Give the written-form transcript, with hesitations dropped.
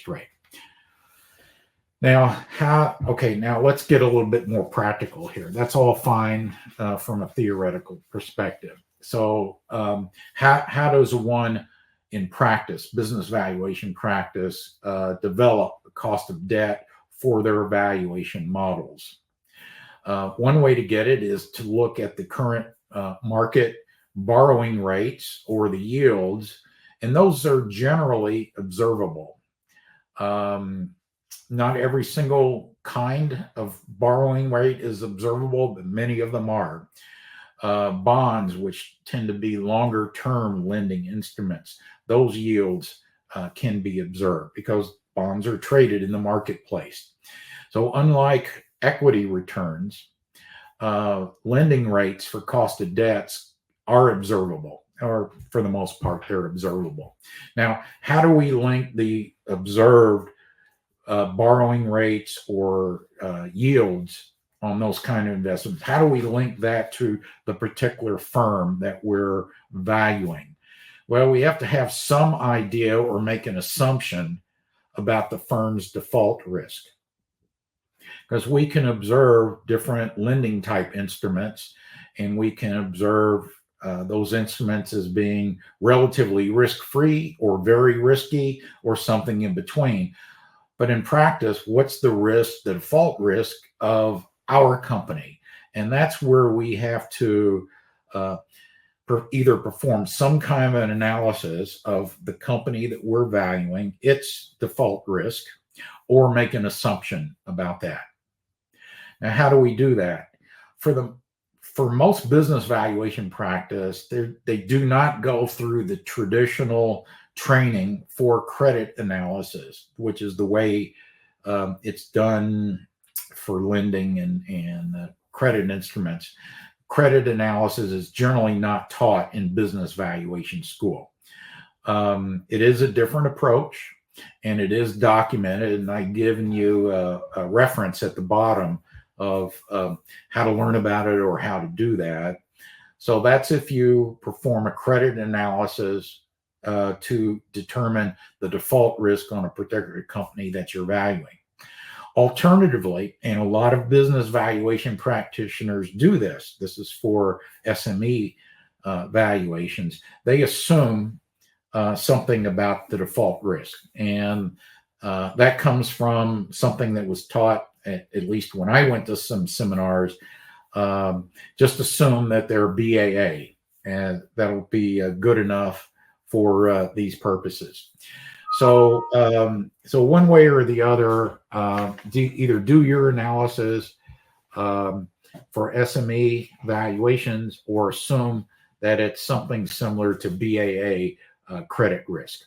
interest rate. Now, now let's get a little bit more practical here. That's all fine from a theoretical perspective. So how does one in practice, business valuation practice, develop the cost of debt for their valuation models? One way to get it is to look at the current market borrowing rates or the yields, and those are generally observable. Not every single kind of borrowing rate is observable, but many of them are. Bonds, which tend to be longer term lending instruments, those yields can be observed because bonds are traded in the marketplace. So unlike equity returns, lending rates for cost of debts are observable, or for the most part, they're observable. Now, how do we link the observed borrowing rates or yields on those kind of investments? How do we link that to the particular firm that we're valuing? Well, we have to have some idea or make an assumption about the firm's default risk, because we can observe different lending type instruments, and we can observe those instruments as being relatively risk-free or very risky or something in between. But in practice, what's the risk, the default risk of our company? And that's where we have to either perform some kind of an analysis of the company that we're valuing, its default risk, or make an assumption about that. Now, how do we do that? For most business valuation practice, they do not go through the traditional training for credit analysis, which is the way it's done for lending and credit instruments. Credit analysis is generally not taught in business valuation school. It is a different approach, and it is documented, and I've given you a reference at the bottom of how to learn about it or how to do that. So that's if you perform a credit analysis to determine the default risk on a particular company that you're valuing. Alternatively, and a lot of business valuation practitioners do this, this is for SME valuations, they assume something about the default risk. And that comes from something that was taught, at least when I went to some seminars. Just assume that they're BAA, and that'll be good enough for these purposes. So one way or the other, either do your analysis for SME valuations or assume that it's something similar to BAA credit risk.